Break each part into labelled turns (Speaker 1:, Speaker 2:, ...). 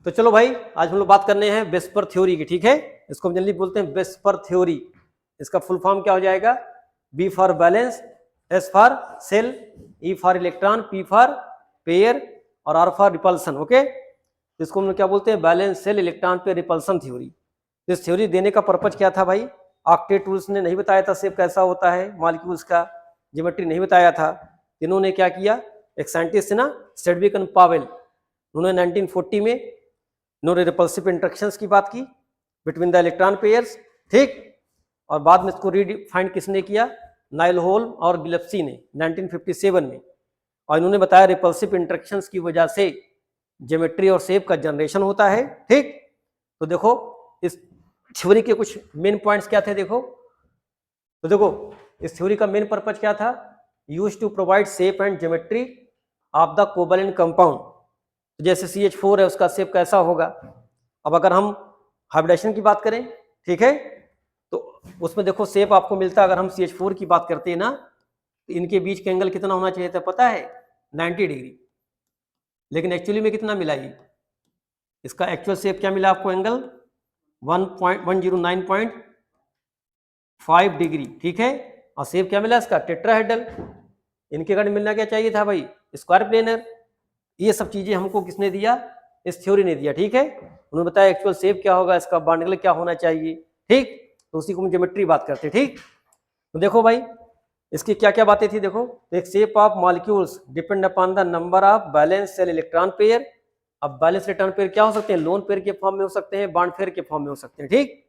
Speaker 1: तो चलो भाई, आज हम लोग बात करने हैं वेस्पर थ्योरी की। ठीक है, इसको हम जनरली बोलते हैं वेस्पर थ्योरी। इसका फुल फॉर्म क्या हो जाएगा? V for valence, S for shell, E for electron, P for pair और आर फॉर रिपल्सन। ओके, इसको हम लोग क्या बोलते हैं? Valence shell electron pair repulsion theory. इस थ्योरी देने का पर्पज क्या था भाई? ऑक्टेट टूल्स ने नहीं बताया था शेप कैसा होता है, मॉलिक्यूल्स का ज्योमेट्री नहीं बताया था। इन्होंने क्या किया, एक साइंटिस्ट है ना, सेडविक एंड पावेल, उन्होंने 1940 में इन्होंने रिपल्सिव इंट्रैक्शंस की बात की बिटवीन द इलेक्ट्रॉन पेयर्स। ठीक, और बाद में इसको रीडिफाइंड किसने किया? नाइल होल्म और गिलेप्सी ने 1957 में। और इन्होंने बताया रिपल्सिव इंट्रैक्शंस की वजह से ज्योमेट्री और शेप का जनरेशन होता है। ठीक, तो देखो इस थ्योरी के कुछ मेन पॉइंट्स क्या थे, देखो तो देखो इस थ्योरी का मेन पर्पज क्या था? Used to provide shape and geometry of the covalent compound. जैसे CH4 है, उसका शेप कैसा होगा? अब अगर हम हाइब्रिडेशन की बात करें, ठीक है, तो उसमें देखो शेप आपको मिलता है। अगर हम CH4 की बात करते हैं ना, तो इनके बीच का एंगल कितना होना चाहिए था पता है? 90 डिग्री। लेकिन एक्चुअली में कितना मिला? ये इसका एक्चुअल शेप क्या मिला आपको? Angle 109.5 degree. ठीक है, और शेप क्या मिला इसका? टेट्राहेड्रल। इनके कारण मिलना क्या चाहिए था भाई? Square planar. ये सब चीजें हमको किसने दिया? इस थ्योरी ने दिया। ठीक है, उन्होंने बताया एक्चुअल शेप क्या होगा, इसका बॉन्ड एंगल क्या होना चाहिए। ठीक, तो उसी को हम ज्योमेट्री बात करते हैं। ठीक, तो देखो भाई इसकी क्या क्या बातें थी। देखो, एक shape of molecules depend upon the number of balance shell electron pair. अब बैलेंस इलेक्ट्रॉन पेयर क्या हो सकते हैं? लोन पेयर के फॉर्म में हो सकते हैं, बॉन्ड पेयर के फॉर्म में हो सकते हैं। ठीक,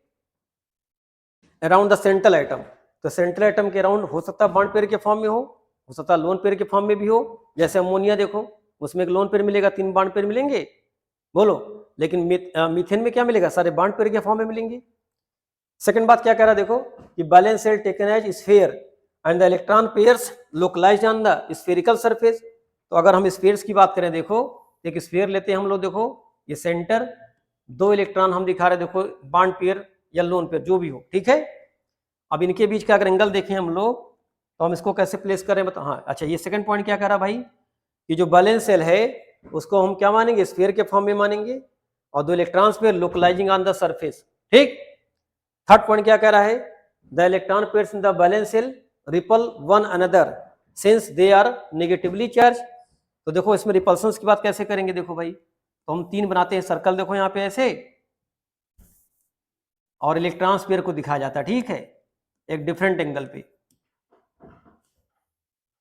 Speaker 1: अराउंड द सेंट्रल एटम, तो सेंट्रल एटम के अराउंड हो सकता है बॉन्ड पेयर के फॉर्म में हो सकता है लोन पेयर के फॉर्म में भी हो। जैसे अमोनिया देखो, उसमें एक लोन पेयर मिलेगा, 3 बॉन्ड पेयर मिलेंगे, बोलो। लेकिन मीथेन में क्या मिलेगा? सारे बॉन्ड पेयर के फॉर्म में मिलेंगे। सेकंड बात क्या कह रहा है देखो, कि valence shell taken as sphere and the electron pairs localized on the spherical surface. तो अगर हम स्फीयर्स की बात करें, देखो एक स्फीयर लेते हैं हम लोग। देखो ये सेंटर, 2 इलेक्ट्रॉन हम दिखा रहे हैं, देखो बॉन्ड पेयर या लोन पेयर जो भी हो। ठीक है, अब इनके बीच का अगर एंगल देखें हम लोग, तो हम इसको कैसे प्लेस करें बताओ? हाँ अच्छा, ये सेकंड पॉइंट क्या कह रहा भाई, कि जो बैलेंस सेल है उसको हम क्या मानेंगे? स्फीयर के फॉर्म में मानेंगे, और 2 electrons pair localising on the surface. ठीक, थर्ड पॉइंट क्या कह रहा है? The electron pairs in the valence shell repel one another since they are negatively charge. तो देखो इसमें रिपल्सन्स की बात कैसे करेंगे? देखो भाई, तो हम 3 बनाते हैं सर्कल, देखो यहाँ पे ऐसे, और इलेक्ट्रॉन्स पेयर को दिखाया जाता है। ठीक है, एक डिफरेंट एंगल पे।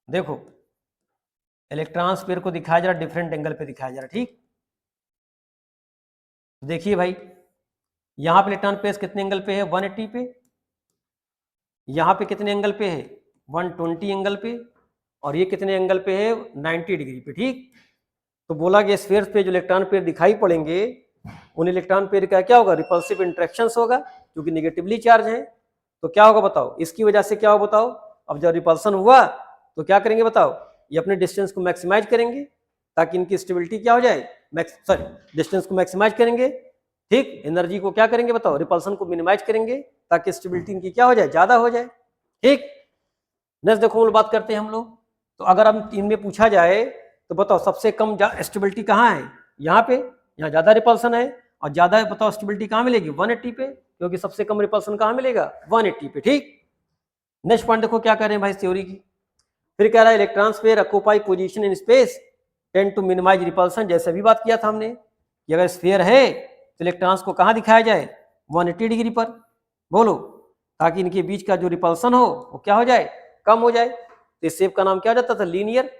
Speaker 1: देखो इलेक्ट्रॉन्स पेयर को दिखाया जा रहा, डिफरेंट एंगल पे दिखाया जा रहा। ठीक, देखिए भाई, यहां पे इलेक्ट्रॉन पेयर कितने एंगल पे है? 180 पे। यहां पे कितने एंगल पे है? 120 एंगल पे। और ये कितने एंगल पे है? 90 डिग्री पे। ठीक, तो बोला कि स्फीयर्स पे जो इलेक्ट्रॉन पेयर दिखाई पड़ेंगे, उन इलेक्ट्रॉन पेयर का क्या होगा? रिपल्सिव इंट्रैक्शंस होगा, क्योंकि नेगेटिवली चार्ज है। तो क्या होगा बताओ? इसकी वजह से क्या होगा बताओ? अब जब रिपल्सन हुआ तो क्या करेंगे बताओ? ये अपने डिस्टेंस को मैक्सिमाइज करेंगे, ताकि इनकी स्टेबिलिटी क्या हो जाए? डिस्टेंस को मैक्सिमाइज करेंगे। ठीक, एनर्जी को क्या करेंगे बताओ? रिपल्सन को मिनिमाइज करेंगे, ताकि स्टेबिलिटी इनकी क्या हो जाए? ज्यादा हो जाए। ठीक, नेक्स्ट देखो बात करते हैं हम लोग। तो अगर हम इनमें पूछा जाए तो बताओ सबसे कम स्टेबिलिटी कहाँ है? यहाँ पे, यहाँ ज्यादा रिपल्सन है। और ज्यादा बताओ स्टेबिलिटी कहाँ मिलेगी? 180 पे, क्योंकि सबसे कम रिपल्सन कहाँ मिलेगा? 180 पे। ठीक, नेक्स्ट पॉइंट देखो क्या कर रहे हैं भाई थ्योरी की। फिर कह रहा है electrons pair occupy position in space tend to minimize repulsion. जैसे भी बात किया था हमने, कि अगर स्फीयर है तो इलेक्ट्रॉन्स को कहाँ दिखाया जाए? 180 डिग्री पर, बोलो, ताकि इनके बीच का जो रिपल्सन हो वो क्या हो जाए? कम हो जाए। तो इस शेप का नाम क्या हो जाता था? लीनियर।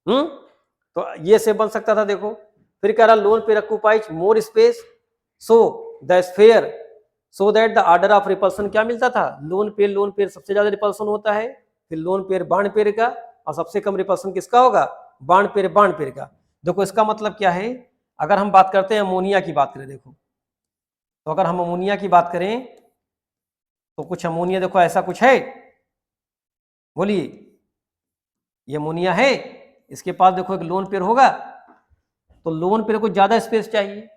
Speaker 1: तो ये शेप बन सकता था। देखो फिर कह रहा lone pair occupies more space so the sphere so that the order of repulsion क्या मिलता था? लोन पेयर सबसे ज्यादा रिपल्सन होता है, फिर लोन पेयर बॉन्ड पेयर का, और सबसे कम रिपल्सन किसका होगा? बॉन्ड पेयर का। देखो इसका मतलब क्या है? अगर हम बात करते हैं अमोनिया की बात करें, देखो तो अगर हम अमोनिया की बात करें तो कुछ अमोनिया देखो ऐसा कुछ है, बोलिए, ये अमोनिया है, इसके पास देखो एक लोन पेयर होगा। तो लोन पेयर को ज्यादा स्पेस चाहिए।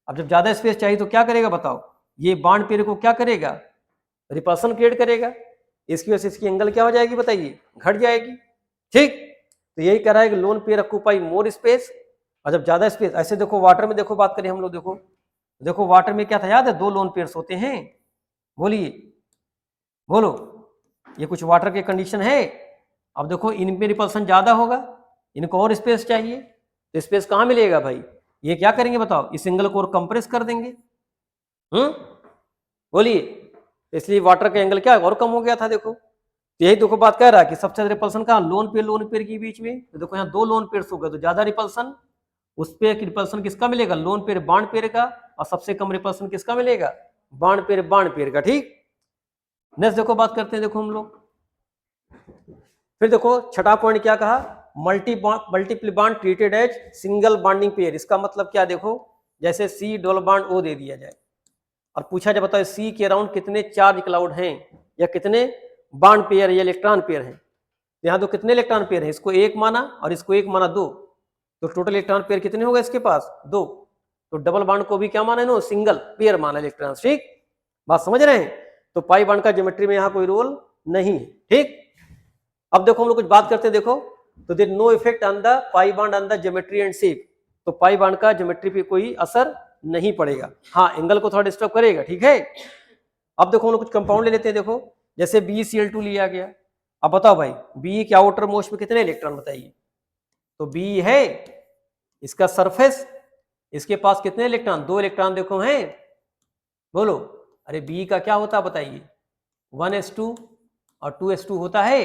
Speaker 1: अब जब ज्यादा स्पेस चाहिए तो क्या करेगा बताओ? ये बॉन्ड पेयर को क्या करेगा? रिपल्सन क्रिएट करेगा। इसकी वजह से इसकी एंगल क्या हो जाएगी बताइए? घट जाएगी। ठीक, तो यही कह रहा है कि lone pair occupy more space और जब ज्यादा स्पेस, ऐसे देखो वाटर में देखो बात करें हम लोग, देखो देखो वाटर में क्या था याद है, 2 लोन पेयर्स होते हैं। बोलिए, बोलो, ये कुछ वाटर के कंडीशन है। अब देखो इनमें रिपल्सन ज्यादा होगा, इनको और स्पेस चाहिए, तो स्पेस कहाँ मिलेगा भाई, ये क्या करेंगे बताओ, इस एंगल को और कंप्रेस कर देंगे। बोलिए, इसलिए वाटर का एंगल क्या और कम हो गया था। देखो तो यही देखो बात कह रहा है कि सबसे ज्यादा रिपल्सन कहाँ, लोन पेयर के बीच में। तो देखो यहाँ 2 लोन पेयर्स हो गए तो ज्यादा रिपल्सन, उस पे रिपल्सन किसका मिलेगा, लोन पेयर बॉन्ड पेयर का, और सबसे कम रिपल्सन किसका मिलेगा, बॉन्ड पेयर का। ठीक, नेक्स्ट देखो बात करते हैं, देखो हम लोग फिर देखो छठा पॉइंट क्या कहा, multiple bond treated as single bonding pair. इसका मतलब क्या, देखो जैसे सी डबल बॉन्ड ओ दे दिया जाए और पूछा जाए बताओ सी के अराउंड कितने चार्ज क्लाउड हैं या कितने बॉन्ड पेयर या इलेक्ट्रॉन पेयर हैं। तो यहाँ तो कितने इलेक्ट्रॉन पेयर हैं, इसको 1 माना और इसको 1 माना 2, तो टोटल इलेक्ट्रॉन पेयर कितने हो गए इसके पास, 2। तो डबल बॉन्ड को भी क्या माना इन्होंने, सिंगल पेयर माना इलेक्ट्रॉन। ठीक, बात समझ रहे हैं। तो पाई बॉन्ड का ज्योमेट्री में यहाँ कोई रोल नहीं है। ठीक, अब देखो हम लोग कुछ बात करते हैं, देखो तो there no effect on the pi bond on the geometry and shape. तो पाई बॉन्ड का ज्योमेट्री पे कोई असर नहीं पड़ेगा, हाँ एंगल को थोड़ा डिस्टर्ब करेगा। ठीक है, अब देखो हम लोग कुछ कंपाउंड ले लेते हैं, देखो जैसे BeCl2 लिया गया। अब बताओ भाई बी के आउटर मोस्ट में कितने इलेक्ट्रॉन बताइए, तो बी है इसका सरफेस, इसके पास कितने इलेक्ट्रॉन, 2 इलेक्ट्रॉन देखो हैं। बोलो, अरे बी का क्या होता है बताइए, 1s2 और 2s2 होता है।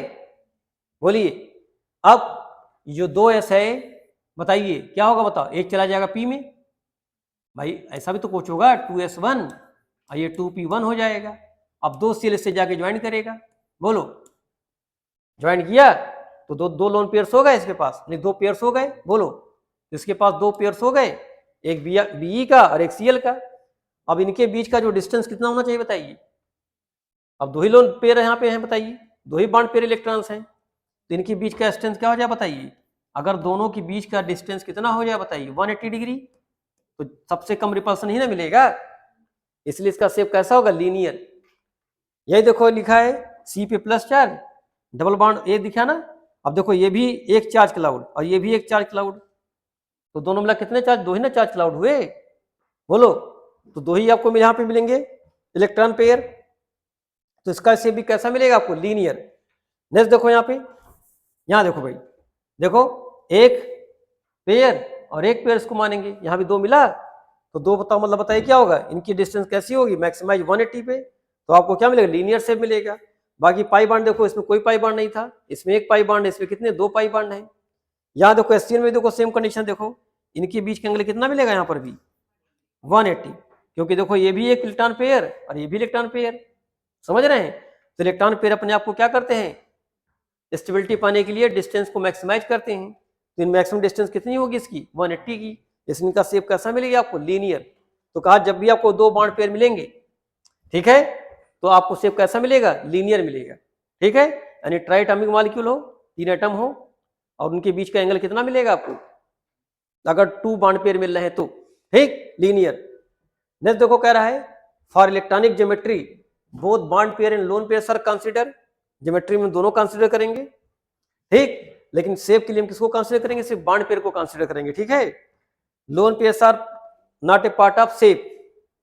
Speaker 1: बोलिए, अब जो 2s है बताइए क्या होगा, बताओ, एक चला जाएगा पी में, भाई ऐसा भी तो कुछ होगा, 2s1 और ये 2p1 हो जाएगा। अब 2 सील से जाके ज्वाइन करेगा। बोलो, ज्वाइन किया तो दो लोन पेयर्स हो गए इसके पास, नहीं 2 पेयर्स हो गए। बोलो, इसके पास 2 पेयर्स हो गए, एक बी का और एक सीएल का। अब इनके बीच का जो डिस्टेंस कितना होना चाहिए बताइए, अब 2 ही लोन पेयर यहाँ पे हैं बताइए, 2 ही बॉन्ड पेयर इलेक्ट्रॉन्स हैं, तो इनके बीच का डिस्टेंस क्या हो जाए बताइए, अगर दोनों के बीच का डिस्टेंस कितना हो जाए बताइए, 180 डिग्री, तो सबसे कम रिपल्सन ही ना मिलेगा, इसलिए इसका शेप कैसा होगा, लीनियर। यही देखो लिखा है सी पे प्लस चार्ज, डबल बॉन्ड ए दिखा ना। अब देखो ये भी एक चार्ज क्लाउड और ये भी एक चार्ज क्लाउड, तो दोनों मिला कितने चार्ज, 2 ही ना चार्ज क्लाउड हुए। बोलो, तो 2 ही आपको यहाँ पे मिलेंगे इलेक्ट्रॉन पेयर, तो इसका शेप भी कैसा मिलेगा आपको, लीनियर। नेक्स्ट देखो यहाँ पे, यहाँ देखो भाई, देखो एक पेयर और एक पेयर इसको मानेंगे, यहाँ भी 2 मिला, तो 2 बताओ मतलब बताइए क्या होगा, इनकी डिस्टेंस कैसी होगी, मैक्सिमाइज 180 पे, तो आपको क्या मिलेगा, लीनियर शेप मिलेगा। बाकी पाई बॉन्ड देखो इसमें कोई पाई बॉन्ड नहीं था, इसमें एक पाई बॉन्ड है, इसमें कितने 2 पाई बॉन्ड है। यहाँ देखो एससीएन में देखो सेम कंडीशन, देखो इनके बीच के एंगल कितना मिलेगा यहाँ पर भी 180, क्योंकि देखो ये भी एक इलेक्ट्रॉन पेयर और ये भी इलेक्ट्रॉन पेयर, समझ रहे हैं। तो इलेक्ट्रॉन पेयर अपने आप को क्या करते हैं, स्टेबिलिटी पाने के लिए डिस्टेंस को मैक्सिमाइज करते हैं। तो इन मैक्सिमम डिस्टेंस कितनी होगी इसकी, 180 की, इसलिए इनका शेप कैसा मिलेगा आपको, लीनियर। तो कहा जब भी आपको 2 बॉन्ड पेयर मिलेंगे, ठीक है, तो आपको शेप कैसा मिलेगा, लीनियर मिलेगा। ठीक है, यानी ट्राइएटॉमिक मॉलिक्यूल हो, 3 एटम हो और उनके बीच का एंगल कितना मिलेगा आपको, अगर 2 बॉन्ड पेयर मिल रहे हैं तो, ठीक, लीनियर। नेक्स्ट देखो कह रहा है for electronic geometry both bond pair and lone pair are consider, geometry में दोनों कंसीडर करेंगे, ठीक, लेकिन शेप के लिए हम किसको कंसीडर करेंगे, सिर्फ बॉन्ड पेयर को कंसीडर करेंगे। ठीक है, lone pairs are not a part of shape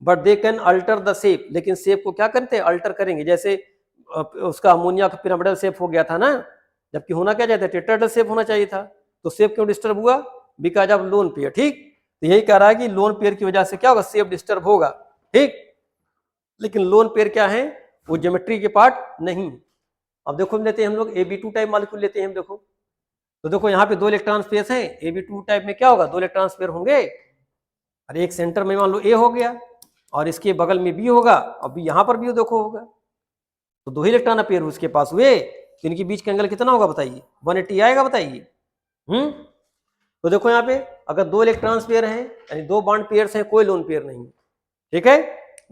Speaker 1: but they can alter the shape, लेकिन शेप को क्या करते हैं, अल्टर करेंगे। जैसे उसका अमोनिया का पिरामिडल शेप हो गया था ना, जबकि होना क्या चाहिए था, टेट्राहेड्रल शेप होना चाहिए था, तो शेप क्यों डिस्टर्ब हुआ, बिकॉज ऑफ लोन पेयर। ठीक, तो यही कह रहा है कि लोन पेयर की वजह से क्या होगा, शेप डिस्टर्ब होगा। ठीक, लेकिन लोन पेयर क्या है, वो ज्योमेट्री के पार्ट नहीं। अब देखो लेते हैं हम लोग AB2 टाइप मॉलिक्यूल लेते हैं हम, देखो तो देखो यहाँ पे 2 इलेक्ट्रॉन पेयर हैं, AB2 टाइप में क्या होगा, 2 इलेक्ट्रॉन पेयर होंगे, अरे एक सेंटर में मान लो A हो गया और इसके बगल में B होगा और B यहाँ पर भी देखो होगा, तो 2 ही इलेक्ट्रॉन पेयर उसके पास हुए, तो इनके बीच का एंगल कितना होगा बताइए, 180 आएगा बताइए। तो देखो यहाँ पे अगर 2 इलेक्ट्रॉन पेयर हैं यानी 2 बॉन्ड पेयर्स हैं, कोई लोन पेयर नहीं, ठीक है,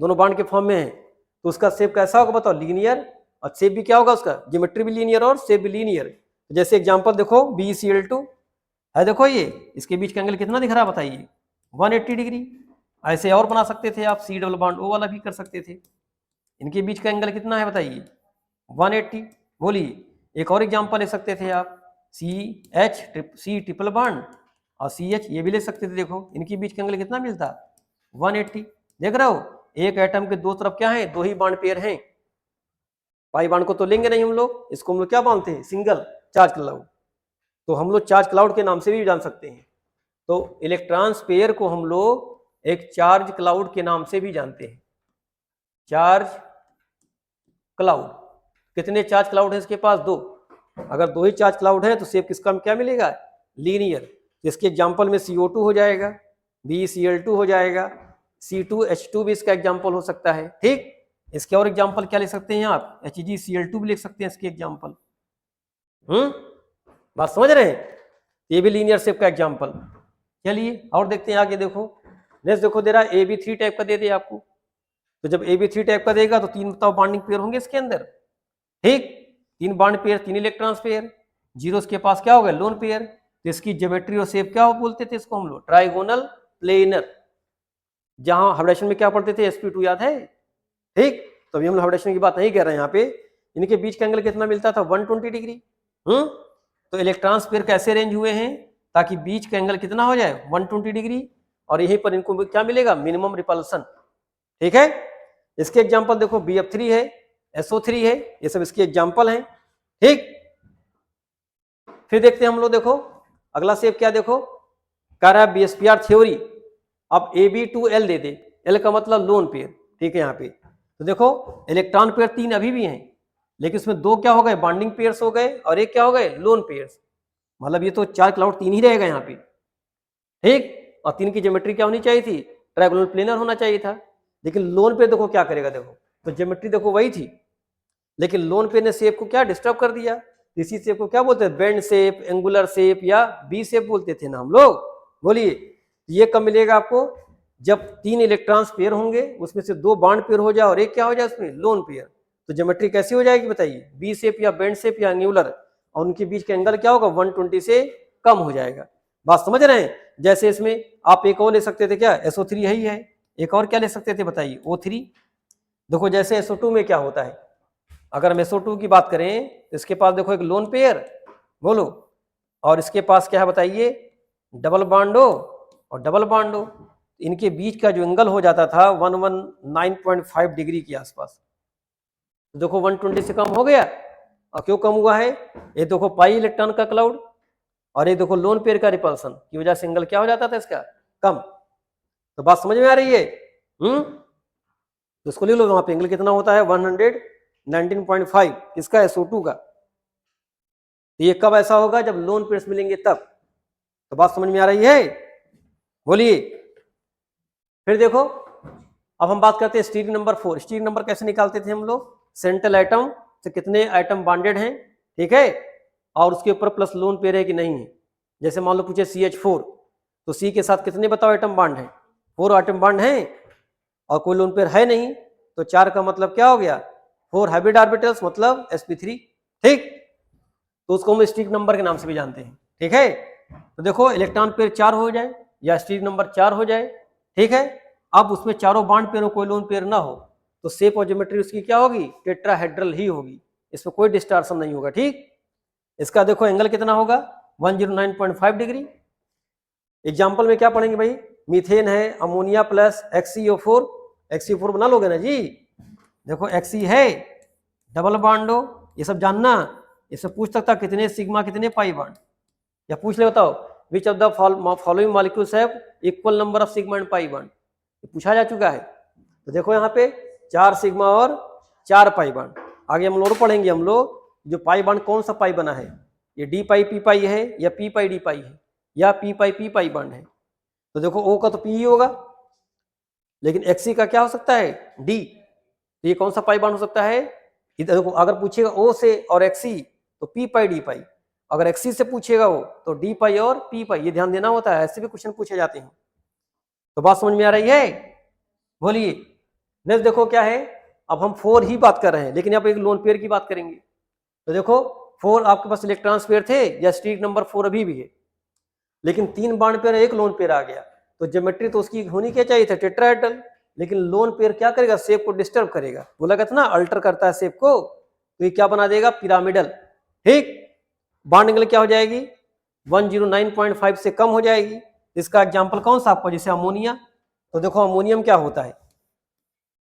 Speaker 1: दोनों बॉन्ड के फॉर्म में है, तो उसका शेप कैसा होगा बताओ, लीनियर, और शेप भी क्या होगा उसका, ज्योमेट्री भी लीनियर और शेप भी लीनियर। जैसे एग्जांपल देखो BeCl2 है, देखो ये इसके बीच का एंगल कितना दिख रहा है बताइए, 180 डिग्री। ऐसे और बना सकते थे आप, C डबल बॉन्ड O वाला भी कर सकते थे, इनके बीच का एंगल कितना है बताइए, 180। बोलिए, एक और एग्जांपल ले सकते थे आप, C ट्रिपल बॉन्ड और CH ये भी ले सकते थे। देखो इनके बीच का एंगल कितना मिलता, 180। देख रहे हो, एक एटम के दो तरफ क्या है, दो ही बॉन्ड पेयर हैं। पाई बॉन्ड को तो लेंगे नहीं हम लोग, इसको हम लोग क्या मानते हैं, सिंगल चार्ज क्लाउड। तो हम लोग चार्ज क्लाउड के नाम से भी जान सकते हैं। तो इलेक्ट्रॉन्स पेयर को हम लोग एक चार्ज क्लाउड के नाम से भी जानते हैं, चार्ज क्लाउड। कितने चार्ज क्लाउड है इसके पास, दो। अगर दो ही चार्ज क्लाउड है तो शेप किसका क्या मिलेगा, लीनियर। इसके एग्जांपल में CO2 हो जाएगा, BeCl2 हो जाएगा, C2H2 भी इसका एग्जांपल हो सकता है। ठीक, इसके और एग्जांपल क्या ले सकते हैं आप, HgCl2 भी लिख सकते हैं इसके एग्जांपल। बात समझ रहे हैं, ये भी लीनियर शेप का एग्जांपल। चलिए और देखते हैं आगे। देखो नेक्स्ट देखो दे रहा है AB3 टाइप का दे दे आपको। तो जब AB3 टाइप का देगा तो तीन बताओ बॉन्डिंग पेयर होंगे इसके अंदर। ठीक, तीन बॉन्ड पेयर, तीन इलेक्ट्रॉन्स पेयर, जीरो के पास क्या होगा, लोन पेयर। तो इसकी ज्योमेट्री और शेप क्या हो बोलते थे इसको हम लोग, ट्राइगोनल प्लेनर। जहां हाइब्रिडेशन में क्या पढ़ते थे, sp2 याद है। ठीक, तो अभी हम लोग हाइब्रिडेशन की बात नहीं कर रहे हैं। यहाँ पे इनके बीच का एंगल कितना मिलता था, 120 डिग्री। तो इलेक्ट्रॉन्स पेयर कैसे अरेंज हुए हैं ताकि बीच का एंगल कितना हो जाए, 120 डिग्री, और यहीं पर इनको क्या मिलेगा, मिनिमम रिपल्सन। ठीक है, इसके एग्जांपल देखो BF3 है, SO3 है, ये सब इसके एग्जांपल हैं। ठीक, फिर देखते हैं हम लोग। देखो अगला शेप क्या, देखो कह रहा है BSPR थ्योरी। अब AB2L दे दे, L का मतलब लोन पेयर। ठीक है, यहाँ पे तो देखो इलेक्ट्रॉन पेयर तीन अभी भी हैं, लेकिन उसमें दो क्या हो गए, बॉन्डिंग पेयर्स हो गए, और एक क्या हो गए, लोन पेयर्स। मतलब ये तो चार क्लाउड तीन ही रहेगा यहाँ पे। ठीक, और तीन की ज्योमेट्री क्या होनी चाहिए थी, ट्रायंगुलर प्लेनर होना चाहिए था। लेकिन लोन पेयर देखो क्या करेगा, देखो तो ज्योमेट्री देखो वही थी, लेकिन लोन पेयर ने शेप को क्या डिस्टर्ब कर दिया। इसी शेप को क्या बोलते हैं, बेंड शेप, एंगुलर शेप या बी शेप बोलते थे ना हम लोग। बोलिए ये कब मिलेगा आपको, जब तीन इलेक्ट्रॉन्स पेयर होंगे, उसमें से दो बॉन्ड पेयर हो जाए और एक क्या हो जाए उसमें, लोन पेयर। तो ज्योमेट्री कैसी हो जाएगी बताइए, बी शेप या बेंड शेप या एंगुलर, और उनके बीच का एंगल क्या होगा, 120 से कम हो जाएगा। बात समझ रहे हैं। जैसे इसमें आप एक और ले सकते थे, क्या SO3 यही है, एक और क्या ले सकते थे बताइए, O3। देखो जैसे SO2 में क्या होता है, अगर हम SO2 की बात करें तो इसके पास देखो एक लोन पेयर, बोलो, और इसके पास क्या है बताइए, डबल बॉन्डो और डबल बॉन्डो। इनके बीच का जो एंगल हो जाता था 119.5 डिग्री के आसपास। तो देखो 120 से कम हो गया। और क्यों कम हुआ है, ये देखो पाई इलेक्ट्रॉन का क्लाउड, और ये देखो लोन पेयर का रिपल्सन की वजह से एंगल क्या हो जाता था इसका, कम। तो बात समझ में आ रही है। तो इसको ले लो, वहां पे एंगल कितना होता है, 119.5 किसका, SO2 का। तो ये कब ऐसा होगा, जब लोन पेयर्स मिलेंगे तब। तो बात समझ में आ रही है, बोलिए। फिर देखो अब हम बात करते हैं स्टीरिक नंबर 4। स्टीरिक नंबर कैसे निकालते थे हम लोग, सेंट्रल एटम से कितने एटम बॉन्डेड हैं, ठीक है, और उसके ऊपर प्लस लोन पेयर है कि नहीं है। जैसे मान लो पूछे CH4, तो C के साथ कितने बताओ एटम बॉन्ड है, 4 एटम बॉन्ड है, और कोई लोन पेयर है नहीं, तो 4 का मतलब क्या हो गया, 4 हाइब्रिड ऑर्बिटल्स मतलब sp3। ठीक, तो उसको हम स्टीरिक नंबर के नाम से भी जानते हैं। ठीक है, तो देखो इलेक्ट्रॉन पेयर 4 हो जाए या स्टीरिक नंबर 4 हो जाए, ठीक है, अब उसमें चारों बॉन्ड पेयर हो, कोई लोन पेयर ना हो, तो शेप और ज्योमेट्री उसकी क्या होगी, टेट्राहेड्रल ही होगी, इसमें कोई डिस्टॉर्शन नहीं होगा। ठीक, इसका देखो एंगल कितना होगा, 109.5 डिग्री। एग्जाम्पल में क्या पढ़ेंगे भाई, मीथेन है, अमोनिया प्लस XeO4, XeO4 बना लोगे ना जी। देखो Xe है, डबल बॉन्डो, ये सब जानना। इससे पूछ सकता कितने सिग्मा कितने पाई बॉन्ड, या पूछ ले बताओ which of the following molecules have equal number of sigma and pi bond, पूछा जा चुका है। तो देखो यहाँ पे 4 सिग्मा और 4 पाई बॉन्ड। आगे हम लोग पढ़ेंगे हम लोग, जो पाई बॉन्ड कौन सा पाई बना है, ये D पाई P पाई है या P पाई D पाई है या P पाई P पाई बॉन्ड है। तो देखो O का तो P ही होगा, लेकिन Xe का क्या हो सकता है, D। तो ये कौन सा पाई बॉन्ड हो सकता है, इधर देखो अगर पूछेगा O से और Xe तो P पाई D पाई, अगर Xe से पूछेगा वो तो D पाई और P पाई, ये ध्यान देना होता है, ऐसे भी क्वेश्चन पूछे जाते हैं। तो बात समझ में आ रही है, बोलिए। नेक्स्ट देखो क्या है, अब हम 4 ही बात कर रहे हैं, लेकिन यहाँ पे एक लोन पेयर की बात करेंगे। तो देखो 4 आपके पास इलेक्ट्रॉन्स पेयर थे या स्टीरिक नंबर 4 अभी भी है, लेकिन 3 बॉन्ड पेयर एक लोन पेयर आ गया, तो ज्योमेट्री तो उसकी होनी क्या चाहिए था, टेट्राहेड्रल। लेकिन लोन पेयर क्या करेगा, शेप को डिस्टर्ब करेगा, बोला कहता ना अल्टर करता है शेप को, तो ये क्या बना देगा, पिरामिडल। ठीक, बॉन्ड एंगल क्या हो जाएगी, 109.5 से कम हो जाएगी। इसका एग्जाम्पल कौन सा आपको, जैसे अमोनिया। तो देखो अमोनियम क्या होता है,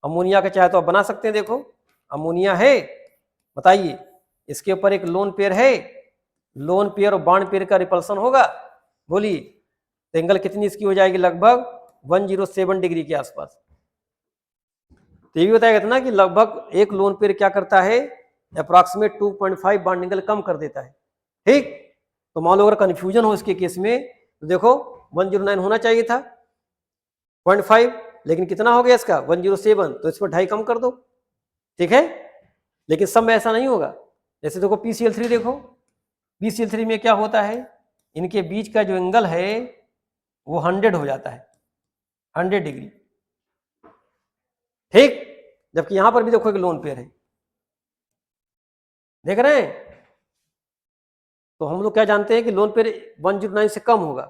Speaker 1: अमोनिया का चाहे तो आप बना सकते हैं। देखो अमोनिया है, बताइए इसके ऊपर एक लोन पेयर है, लोन पेयर और बॉन्ड पेयर का रिपल्सन होगा, बोलिए तो एंगल कितनी इसकी हो जाएगी, लगभग 107 डिग्री के आसपास। तो ये भी बताया गया था ना कि लगभग एक लोन पेयर क्या करता है, अप्रॉक्सीमेट 2.5 बॉन्ड एंगल कम कर देता है। ठीक, तो मान लो अगर कंफ्यूजन हो इसके केस में तो देखो 109 होना चाहिए था 0.5, लेकिन कितना हो गया इसका 107, तो इसमें 2.5 कम कर दो, ठीक है। लेकिन सब में ऐसा नहीं होगा। जैसे देखो PCl3 देखो, PCl3 में क्या होता है, इनके बीच का जो एंगल है वो 100 हो जाता है, 100 डिग्री, ठीक। जबकि यहां पर भी देखो एक लोन पेयर है, देख रहे हैं। तो हम लोग क्या जानते हैं कि लोन पेयर 109 से कम होगा,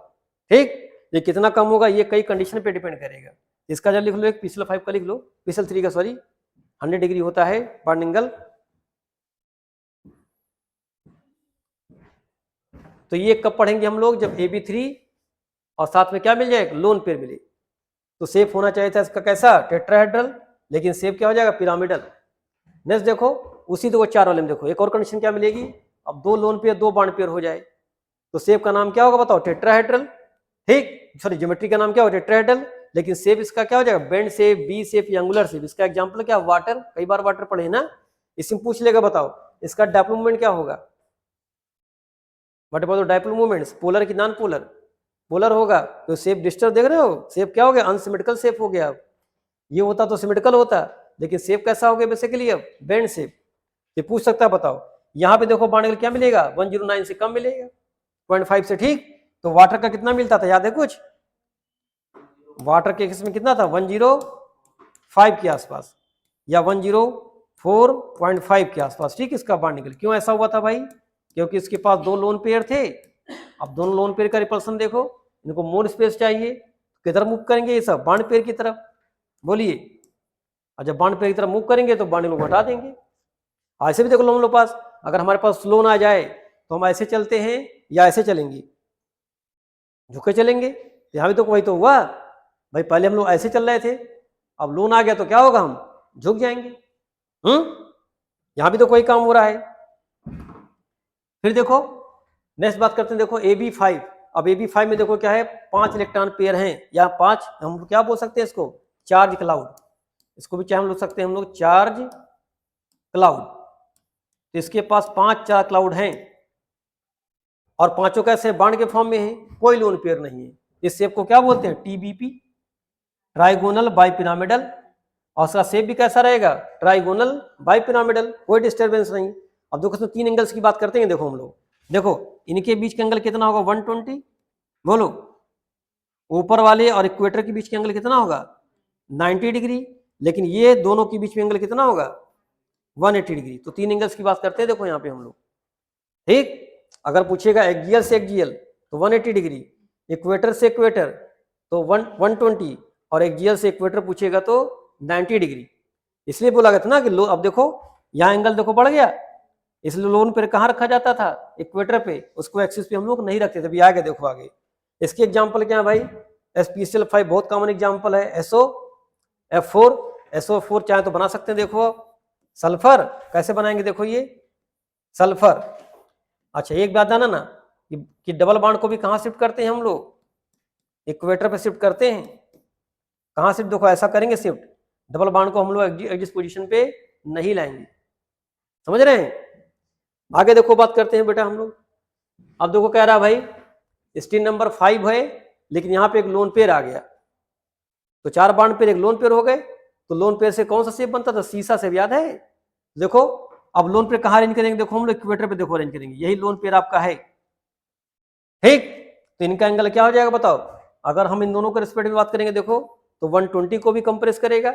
Speaker 1: ठीक। ये कितना कम होगा ये कई कंडीशन पे डिपेंड करेगा। इसका जब लिख लो, एक PCl5 का लिख लो, PCl3 का सॉरी, 100 डिग्री होता है बॉन्ड एंगल। तो ये कब पढ़ेंगे हम लोग, जब AB3 और साथ में क्या मिल जाए, लोन पेयर मिले। तो शेप होना चाहिए था इसका कैसा, टेट्राहेड्रल, लेकिन शेप क्या हो जाएगा, पिरामिडल। नेक्स्ट देखो उसी दो 4 वाले में देखो एक और कंडीशन क्या मिलेगी, अब 2 लोन पेयर 2 बॉन्ड पेयर हो जाए तो शेप का नाम क्या होगा बताओ, टेट्राहेड्रल, ठीक। सॉरी ज्योमेट्री का नाम क्या होगा, टेट्राहेड्रल, लेकिन शेप इसका क्या हो जाएगा, बेंड शेप, बी शेप या एंगुलर शेप। इसका एग्जांपल क्या, वाटर, कई बार वाटर पढ़े ना, इसमें पूछ लेगा बताओ इसका डायपोल मोमेंट क्या होगा। What about the dipole moments, polar की नॉन पोलर, पोलर होगा। तो शेप डिस्टर्ब देख रहे हो, शेप क्या हो गया, अनसिमेट्रिकल शेप हो गया। ये होता तो सिमेट्रिकल होता, लेकिन शेप कैसा हो गया बेसिकली, अब बेंड शेप। ये पूछ सकता है बताओ, यहाँ पे देखो बॉन्ड एंगल क्या मिलेगा, 109 से कम मिलेगा, 0.5 से, ठीक। तो वाटर का कितना मिलता था, याद है कुछ, वाटर के केस में कितना था, 105 के आसपास या 104.5 के आसपास, ठीक। इसका बॉन्ड एंगल क्यों ऐसा हुआ था भाई, क्योंकि इसके पास 2 लोन पेयर थे। अब दोनों लोन पेयर का रिपल्सन देखो, इनको मोर स्पेस चाहिए, किधर मूव करेंगे ये सब, बॉन्ड पेयर की तरफ, बोलिए। और जब बॉन्ड पेयर की तरफ मूव करेंगे तो बॉन्ड एंगल हटा देंगे। ऐसे भी देखो लोन लो पास, अगर हमारे पास लोन आ जाए तो हम ऐसे चलते हैं या ऐसे चलेंगे, झुके चलेंगे। यहाँ भी तो वही तो हुआ भाई, पहले हम लोग ऐसे चल रहे थे, अब लोन आ गया तो क्या होगा, हम झुक जाएंगे। यहाँ भी तो कोई काम हो रहा है। फिर देखो नेक्स्ट बात करते हैं, देखो AB5। अब AB5 में देखो क्या है, 5 इलेक्ट्रॉन पेयर हैं, या 5 हम क्या बोल सकते हैं इसको, चार्ज क्लाउड। इसको भी चाहे हम लोग सकते हैं हम लोग चार्ज क्लाउड। तो इसके पास 5 चार्ज क्लाउड हैं और पांचों कैसे बॉन्ड के फॉर्म में है, कोई लोन पेयर नहीं है। इस शेप को क्या बोलते हैं, TBP, ट्राइगोनल बाइपिरामिडल। और उसका शेप भी कैसा रहेगा, ट्राइगोनल बाइपिरामिडल, कोई डिस्टर्बेंस नहीं। अब देखो तो 3 एंगल्स की बात करते हैं, देखो हम लोग, देखो इनके बीच का एंगल कितना होगा, 120, बोलो। ऊपर वाले और इक्वेटर के बीच का एंगल कितना होगा, 90 डिग्री। लेकिन ये दोनों के बीच में एंगल कितना होगा, 180 डिग्री। तो 3 एंगल्स की बात करते हैं देखो यहाँ पे हम लोग, ठीक। अगर पूछेगा एक्सियल से एक्सियल तो 180 डिग्री, इक्वेटर से इक्वेटर तो 120, और एक्सियल से इक्वेटर पूछेगा तो 90 डिग्री। इसलिए बोला गया था ना कि लो, अब देखो यहाँ एंगल देखो बढ़ गया, इसलिए लोन पे कहाँ रखा जाता था, इक्वेटर पे, उसको एक्सिस पे हम लोग नहीं रखते थे। अभी आगे देखो आगे इसके एग्जाम्पल क्या है भाई, SPCl5 बहुत कॉमन एग्जाम्पल है, SOF4, SO4 चाहे तो बना सकते हैं। देखो सल्फर कैसे बनाएंगे, देखो ये सल्फर। अच्छा एक बात जाना ना कि डबल बॉन्ड को भी कहाँ शिफ्ट करते हैं हम लोग, इक्वेटर पे शिफ्ट करते हैं। कहाँ शिफ्ट, देखो ऐसा करेंगे शिफ्ट, डबल बॉन्ड को हम लोग एग्जिस्ट पोजीशन पे नहीं लाएंगे, समझ रहे हैं। आगे देखो बात करते हैं बेटा हम लोग। अब देखो कह रहा भाई स्टील नंबर 5 है, लेकिन यहाँ पे एक लोन पेयर आ गया, तो 4 बॉन्ड पेयर एक लोन पेयर हो गए। तो लोन पेयर से कौन सा शेप बनता था, सीसा शेप, याद है। देखो अब लोन पेयर कहाँ अरेंज करेंगे, देखो हम लोग इक्वेटर पे देखो अरेंज करेंगे, यही लोन पेयर आपका है, ठीक। तो इनका एंगल क्या हो जाएगा बताओ, अगर हम इन दोनों के रिस्पेक्ट में बात करेंगे देखो तो 120 को भी कंप्रेस करेगा,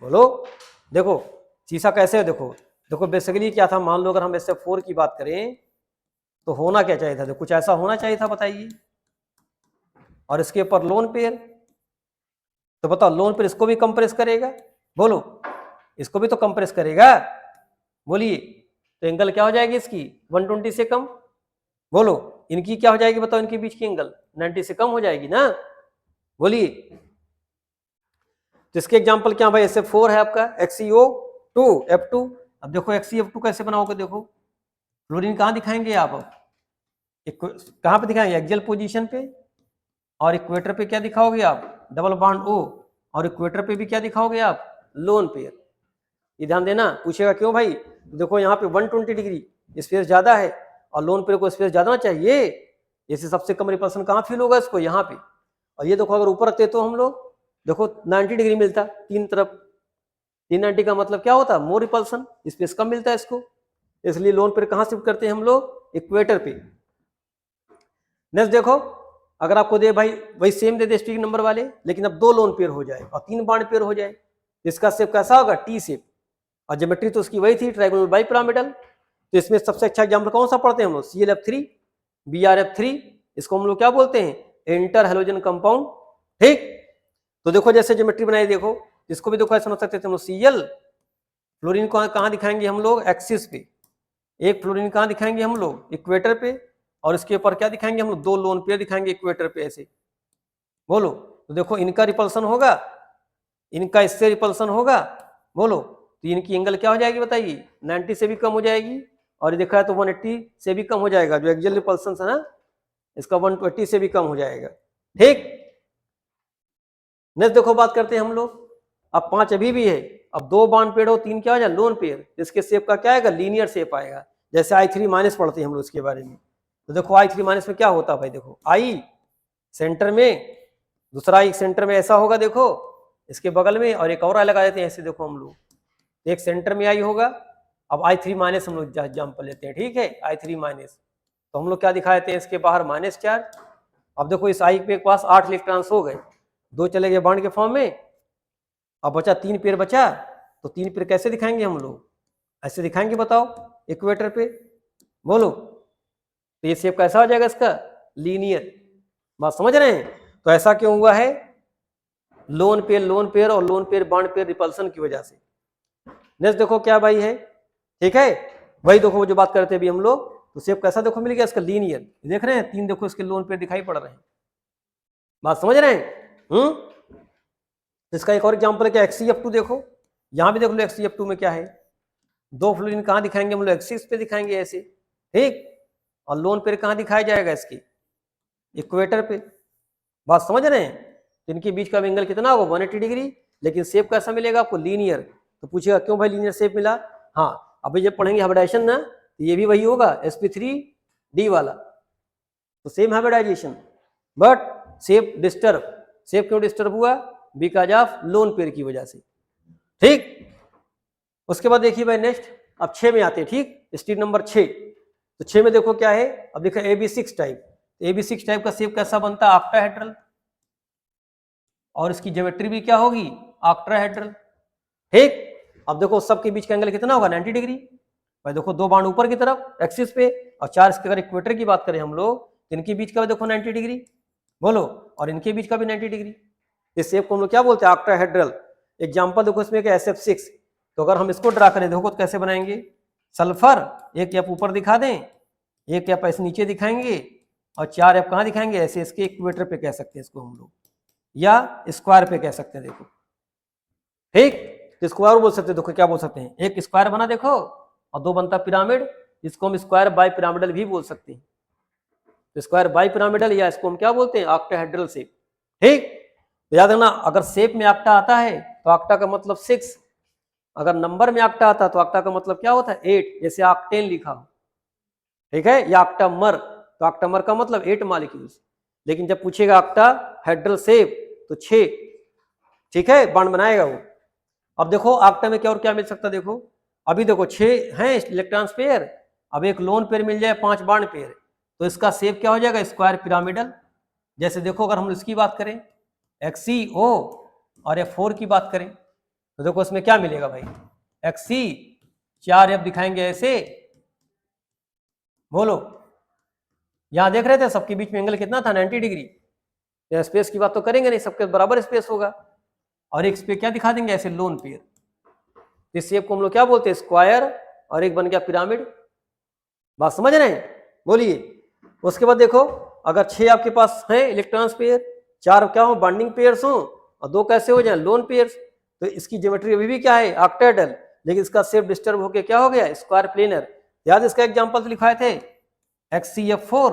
Speaker 1: बोलो। देखो सीसा कैसे है, देखो देखो बेसिकली क्या था, मान लो अगर हम SF4 की बात करें तो होना क्या चाहिए था, तो कुछ ऐसा होना चाहिए था, बताइए। और इसके ऊपर लोन पेयर, तो बताओ लोन पेयर इसको भी कंप्रेस करेगा, बोलो, इसको भी तो कंप्रेस करेगा, बोलिए। तो एंगल क्या हो जाएगी इसकी, 120 से कम, बोलो इनकी क्या हो जाएगी बताओ, इनके बीच की एंगल 90 से कम हो जाएगी ना, बोलिए। तो इसके एग्जांपल क्या भाई, SF4 है आपका, XeO2 F2। अब देखो XeF2 कैसे बनाओगे, देखो फ्लोरीन कहाँ दिखाएंगे आप, कहाँ पे दिखाएंगे, एक्सियल पोजीशन पे, और इक्वेटर पे क्या दिखाओगे आप, डबल बॉन्ड O, और इक्वेटर पे भी क्या दिखाओगे आप, लोन पेयर। ये ध्यान देना, पूछेगा क्यों भाई, देखो यहाँ पे 120 डिग्री स्पेस ज्यादा है और लोन पेयर को स्पेस ज्यादा चाहिए, जैसे सबसे कम रिपल्सन कहाँ फील होगा इसको, यहाँ पे। और ये देखो अगर ऊपर रखते तो हम लोग देखो 90 डिग्री मिलता तीन तरफ, 390 का मतलब क्या होता, मोर रिपल्सन, स्पेस कम मिलता है इसको, इसलिए लोन पेयर कहाँ शिफ्ट करते हैं हम लोग, इक्वेटर पे। नेक्स्ट देखो, अगर आपको दे भाई वही सेम दे दे स्ट्रिंग नंबर वाले, लेकिन अब 2 लोन पेयर हो जाए और 3 बॉन्ड पेयर हो जाए, इसका शेप कैसा होगा, टी शेप, और ज्योमेट्री तो उसकी वही थी, ट्रायंगुलर बाइपिरामिडल। तो इसमें सबसे अच्छा एग्जाम्पल कौन सा पढ़ते हैं हम लोग, ClF3 BrF3, इसको हम लोग क्या बोलते हैं, इंटर हेलोजन कंपाउंड, ठीक। तो देखो जैसे ज्योमेट्री बनाई, देखो इसको भी देखो ऐसा समझ सकते थे हम लोग, Cl फ्लोरीन को कहाँ दिखाएंगे हम लोग, एक्सिस पे, एक फ्लोरीन कहाँ दिखाएंगे हम लोग, इक्वेटर पे, और इसके ऊपर क्या दिखाएंगे हम लोग, 2 लोन पेयर दिखाएंगे इक्वेटर पे ऐसे, बोलो। तो देखो इनका रिपल्सन होगा, इनका इससे रिपल्सन होगा, बोलो, तो इनकी एंगल क्या हो जाएगी बताइए, 90 से भी कम हो जाएगी, और ये देखा है तो 180 से भी कम हो जाएगा, जो एक्सियल रिपल्सन है ना इसका 120 से भी कम हो जाएगा, ठीक। नेक्स्ट देखो बात करते हैं हम लोग, अब 5 अभी भी है, अब 2 बॉन्ड पेयर हो, 3 क्या हो जाए, लोन पेयर, इसके शेप का क्या आएगा, लीनियर शेप आएगा, जैसे I3- पढ़ते हैं हम लोग इसके बारे में। तो देखो I3- में क्या होता है भाई, देखो I सेंटर में, दूसरा एक सेंटर में ऐसा होगा, देखो इसके बगल में, और एक और लगा देते हैं ऐसे, देखो हम लोग एक सेंटर में I होगा। अब I3- हम लोग एग्जाम्पल लेते हैं, ठीक है, I3- तो हम लोग क्या दिखा देते हैं, इसके बाहर -4। अब देखो इस I पे पास 8 इलेक्ट्रॉन्स हो गए, 2 चले गए बॉन्ड के फॉर्म में, अब बचा 3 पेयर बचा, तो 3 पेयर कैसे दिखाएंगे हम लोग, ऐसे दिखाएंगे बताओ, इक्वेटर पे, बोलो। तो ये शेप कैसा हो जाएगा इसका, लीनियर, बात समझ रहे हैं। तो ऐसा क्यों हुआ है, लोन पेयर और lone pair bond pair repulsion की वजह से। नेक्स्ट देखो क्या भाई है, ठीक है, वही देखो जो बात करते अभी हम लोग, तो शेप कैसा देखो मिल गया इसका, लीनियर, देख रहे हैं 3 देखो इसके लोन पेयर दिखाई पड़ रहे हैं, बात समझ रहे हैं। इसका एक और एग्जांपल है क्या, XeF2 देखो, यहां भी देख लो XeF2 में क्या है, 2 फ्लोरीन कहाँ दिखाएंगे हम लोग, एक्सिस पे दिखाएंगे ऐसे, ठीक, और लोन पेयर कहाँ दिखाया जाएगा इसकी, इक्वेटर पे, बात समझ रहे हैं। तो इनके बीच का एंगल कितना होगा, 180 डिग्री, लेकिन शेप कैसा मिलेगा आपको, लीनियर। तो पूछेगा क्यों भाई लीनियर शेप मिला, हाँ अभी जब पढ़ेंगे हाइब्रिडाइजेशन ना, तो ये भी वही होगा sp3d वाला, तो same hybridization, but shape disturb, shape क्यों डिस्टर्ब हुआ, बिकॉज ऑफ लोन पेयर की वजह से, ठीक। उसके बाद देखिए भाई नेक्स्ट, अब 6 में आते हैं, ठीक, स्टेप नंबर 6। तो 6 में देखो क्या है, अब देखो AB6 टाइप, AB6 टाइप का शेप कैसा बनता है, ऑक्टाहेड्रल, और इसकी ज्योमेट्री भी क्या होगी, ऑक्टाहेड्रल, ठीक। अब देखो सबके बीच का एंगल कितना होगा, 90 डिग्री, भाई देखो 2 बाण ऊपर की तरफ एक्सिस पे, और 4 इसके अगर इक्वेटर की बात करें हम लोग, इनके बीच का भी देखो 90 डिग्री, बोलो, और इनके बीच का भी 90 डिग्री, इस शेप को हम लोग क्या बोलते हैं, ऑक्टाहेड्रल। एग्जांपल देखो इसमें क्या, SF6, तो अगर हम इसको ड्रा करें देखो तो कैसे बनाएंगे, सल्फर एक कैप ऊपर दिखा दें, एक कैप ऐसे नीचे दिखाएंगे, और 4 कैप कहाँ दिखाएंगे, ऐसे इसके इक्वेटर पे कह सकते हैं इसको हम लोग, या स्क्वायर पे कह सकते हैं, देखो, ठीक। तो स्क्वायर बोल सकते हैं, देखो क्या बोल सकते हैं, एक स्क्वायर बना देखो, और 2 बनता पिरामिड, इसको हम स्क्वायर बाई पिरामिडल भी बोल सकते हैं, तो स्क्वायर बाई पिरामिडल, या इसको हम क्या बोलते हैं, ऑक्टाहेड्रल शेप, ठीक। तो याद रखना, अगर शेप में ऑक्टा आता है तो ऑक्टा का मतलब 6, अगर नंबर में ऑक्टा आता है तो ऑक्टा का मतलब क्या होता है, 8, जैसे ऑक्टेन लिखा हो, ठीक है, या ऑक्टामर, तो ऑक्टामर का मतलब 8 मॉलिक्यूल्स, लेकिन जब पूछेगा ऑक्टाहेड्रल शेप तो 6, ठीक है, बॉन्ड बनाएगा वो। अब देखो ऑक्टा में क्या और क्या मिल सकता है, देखो अभी देखो 6 हैं इलेक्ट्रॉन्स पेयर, अब एक लोन पेयर मिल जाए, 5 बॉन्ड पेयर, तो इसका शेप क्या हो जाएगा, स्क्वायर पिरामिडल। जैसे देखो अगर हम इसकी बात करें XeO और F4 की बात करें, तो देखो इसमें क्या मिलेगा भाई, Xe 4 F दिखाएंगे ऐसे, बोलो, यहां देख रहे थे सबके बीच में एंगल कितना था, 90 डिग्री, स्पेस की बात तो करेंगे नहीं, सबके बराबर स्पेस होगा, और एक पे क्या दिखा देंगे ऐसे, लोन पेयर। इस शेप को हम लोग क्या बोलते हैं, स्क्वायर, और एक बन गया पिरामिड, बात समझ रहे हैं, बोलिए। उसके बाद देखो अगर 6 आपके पास है इलेक्ट्रॉन्स पेयर, 4 क्या हो बॉन्डिंग पेयर्स हो और 2 कैसे हो जाए लोन पेयर्स, तो इसकी ज्योमेट्री अभी भी क्या है ऑक्टाहेड्रल, लेकिन इसका शेप डिस्टर्ब होकर क्या हो गया स्क्वायर प्लेनर। याद इसका एग्जांपल तो लिखवाए थे HCF4।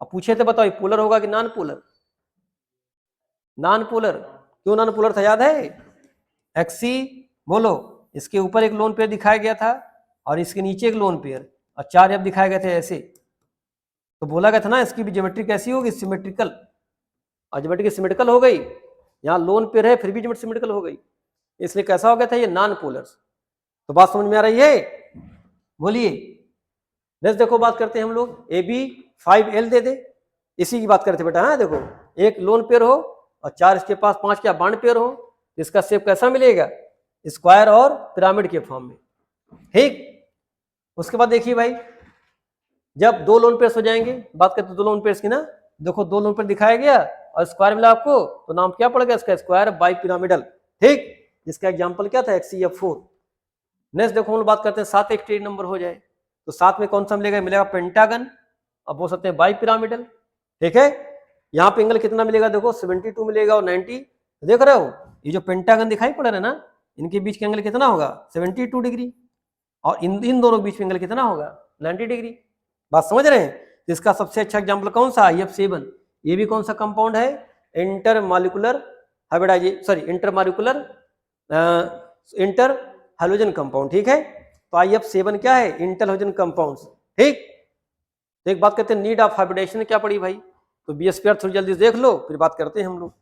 Speaker 1: अब पूछे थे बताओ पोलर होगा कि नॉन पोलर, नॉन पोलर क्यों नॉन पोलर था याद है, Xc बोलो इसके ऊपर एक लोन पेयर दिखाया गया था और इसके नीचे एक लोन पेयर और 4 अब दिखाए गए थे ऐसे, तो बोला गया था ना इसकी भी ज्योमेट्री कैसी होगी सिमेट्रिकल, और ज्योमेट्री सिमेट्रिकल हो गई, यहाँ लोन पेयर है फिर भी ज्योमेट्री सिमेट्रिकल हो गई, इसलिए कैसा हो गया था ये नॉन पोलर्स। तो बात समझ में आ रही है, बोलिए। नेक्स्ट देखो बात करते हैं हम लोग AB5L दे दे, इसी की बात करते बेटा। हाँ देखो एक लोन पेयर हो और 4 इसके पास 5 क्या बॉन्ड पेयर हो, इसका शेप कैसा मिलेगा स्क्वायर और पिरामिड के फॉर्म में, ठीक। उसके बाद देखिए भाई जब 2 लोन पेयर्स हो जाएंगे, बात करते 2 लोन पेयर्स की ना, देखो 2 लोन पेयर दिखाया गया और स्क्वायर मिला आपको, तो नाम क्या पड़ गया इसका स्क्वायर बाई पिरामिडल, ठीक। इसका एग्जांपल क्या था HCF4। नेक्स्ट देखो हम लोग बात करते हैं 7 एक स्टेज नंबर हो जाए, तो 7 में कौन सा मिलेगा, मिलेगा पेंटागन, अब बोल सकते हैं बाई पिरामिडल, ठीक है। यहाँ पे एंगल कितना मिलेगा देखो 72 मिलेगा और 90, देख रहे हो ये जो पेंटागन दिखाई पड़ रहा है ना, इनके बीच का एंगल कितना होगा 72 डिग्री, और इन दोनों बीच में एंगल कितना होगा 90 डिग्री। बात समझ रहे हैं। तो इसका सबसे अच्छा एग्जांपल कौन सा IF7, ये भी कौन सा कंपाउंड है intermolecular hybridization, sorry intermolecular inter halogen compound, ठीक है। तो IF7 क्या है इंटर हैलोजन कंपाउंड्स, ठीक। तो एक बात करते हैं नीड ऑफ हाइब्रिडेशन क्या पड़ी भाई, तो B² थोड़ी जल्दी देख लो फिर बात करते हैं हम लोग।